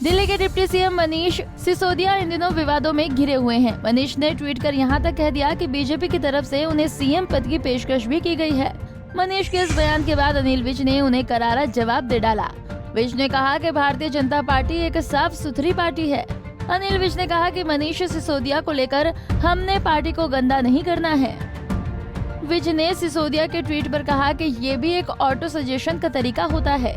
दिल्ली के deputy CM Manish Sisodia इन दिनों विवादों में घिरे हुए हैं। मनीष ने ट्वीट कर यहां तक कह दिया कि बीजेपी की तरफ से उन्हें सीएम पद की पेशकश भी की गई है। मनीष के इस बयान के बाद अनिल विज ने उन्हें करारा जवाब दे डाला। विज ने कहा कि भारतीय जनता पार्टी एक साफ सुथरी पार्टी है। अनिल विज ने कहा कि मनीष सिसोदिया को लेकर हमने पार्टी को गंदा नहीं करना है। विज ने सिसोदिया के ट्वीट पर कहा कि ये भी एक ऑटो सजेशन का तरीका होता है।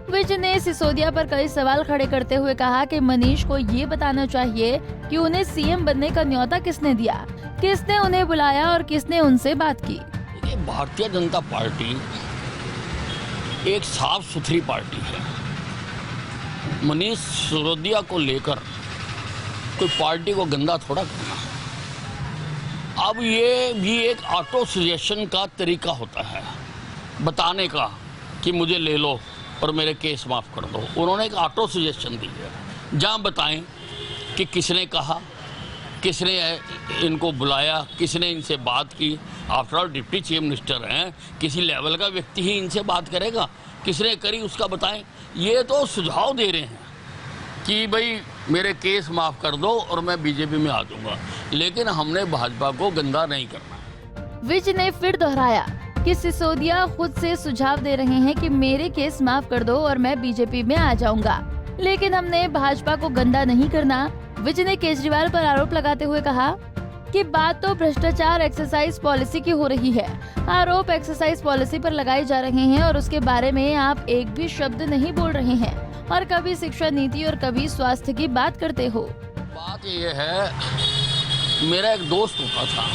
विज ने सिसोदिया पर कई सवाल खड़े करते हुए कहा कि मनीष को ये बताना चाहिए कि उन्हें सीएम बनने का न्योता किसने दिया, किसने उन्हें बुलाया और किसने उनसे बात की। भारतीय जनता पार्टी एक साफ सुथरी पार्टी है। मनीष सिसोदिया को लेकर कोई पार्टी को गंदा थोड़ा करना। अब ये भी एक ऑटो सजेशन का तरीका होता है बताने का कि मुझे ले लो और मेरे केस माफ़ कर दो। उन्होंने एक ऑटो सजेशन दी है जहाँ बताएं कि किसने कहा, किसने इनको बुलाया, किसने इनसे बात की। After all deputy chief minister हैं, किसी लेवल का व्यक्ति ही इनसे बात करेगा। किसने करी उसका बताएं। ये तो सुझाव दे रहे हैं कि भाई मेरे केस माफ़ कर दो और मैं बीजेपी में आ जाऊँगा, लेकिन हमने भाजपा को गंदा नहीं करना। विज ने फिर दोहराया कि सिसोदिया खुद से सुझाव दे रहे हैं कि मेरे केस माफ कर दो और मैं बीजेपी में आ जाऊंगा, लेकिन हमने भाजपा को गंदा नहीं करना। विज ने केजरीवाल पर आरोप लगाते हुए कहा कि बात तो भ्रष्टाचार एक्सरसाइज पॉलिसी की हो रही है। आरोप एक्सरसाइज पॉलिसी पर लगाए जा रहे हैं और उसके बारे में आप एक भी शब्द नहीं बोल रहे हैं और कभी शिक्षा नीति और कभी स्वास्थ्य की बात करते हो। बात ये है, मेरा एक दोस्त होता था,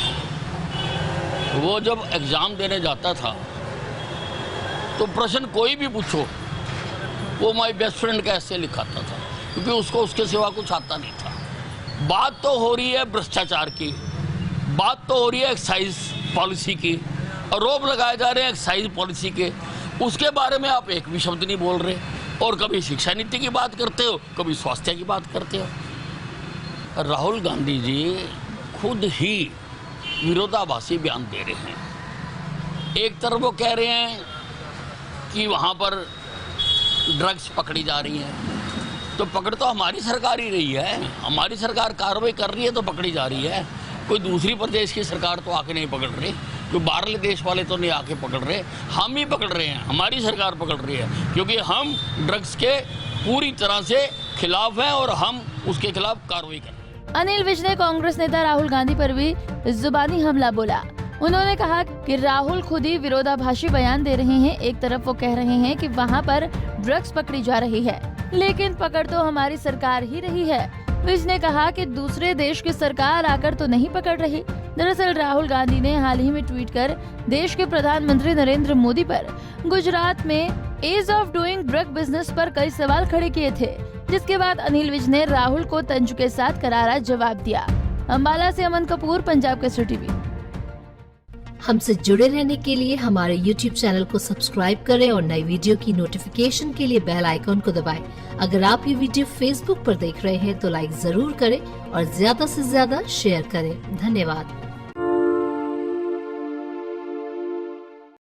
वो जब एग्ज़ाम देने जाता था तो प्रश्न कोई भी पूछो वो माय बेस्ट फ्रेंड का ऐसे लिखाता था, क्योंकि उसको उसके सिवा कुछ आता नहीं था। बात तो हो रही है भ्रष्टाचार की, बात तो हो रही है एक्साइज पॉलिसी की, आरोप लगाए जा रहे हैं एक्साइज पॉलिसी के, उसके बारे में आप एक भी शब्द नहीं बोल रहे। और कभी शिक्षा नीति की बात करते हो, कभी स्वास्थ्य की बात करते हो। राहुल गांधी जी खुद ही विरोधाभासी बयान दे रहे हैं। एक तरफ वो कह रहे हैं कि वहाँ पर ड्रग्स पकड़ी जा रही हैं, तो पकड़ तो हमारी सरकार ही रही है। हमारी सरकार कार्रवाई कर रही है तो पकड़ी जा रही है। कोई दूसरी प्रदेश की सरकार तो आके नहीं पकड़ रही, कोई बाहरले देश वाले तो नहीं आके पकड़ रहे, हम ही पकड़ रहे हैं, हमारी सरकार पकड़ रही है, क्योंकि हम ड्रग्स के पूरी तरह से खिलाफ हैं और हम उसके खिलाफ कार्रवाई कर रहे हैं। अनिल विज ने कांग्रेस नेता राहुल गांधी पर भी जुबानी हमला बोला। उन्होंने कहा कि राहुल खुद ही विरोधाभासी बयान दे रहे हैं। एक तरफ वो कह रहे हैं कि वहां पर ड्रग्स पकड़ी जा रही है, लेकिन पकड़ तो हमारी सरकार ही रही है। विज ने कहा कि दूसरे देश की सरकार आकर तो नहीं पकड़ रही। दरअसल राहुल गांधी ने हाल ही में ट्वीट कर देश के प्रधानमंत्री नरेंद्र मोदी पर गुजरात में ease of doing drug business पर कई सवाल खड़े किए थे, जिसके बाद अनिल विज ने राहुल को तंज के साथ करारा जवाब दिया। अंबाला से अमन कपूर, पंजाब केसरी टीवी। हमसे जुड़े रहने के लिए हमारे YouTube चैनल को सब्सक्राइब करें और नई वीडियो की नोटिफिकेशन के लिए बेल आइकॉन को दबाएं। अगर आप ये वीडियो Facebook पर देख रहे हैं तो लाइक जरूर करें और ज्यादा से ज्यादा शेयर करें। धन्यवाद।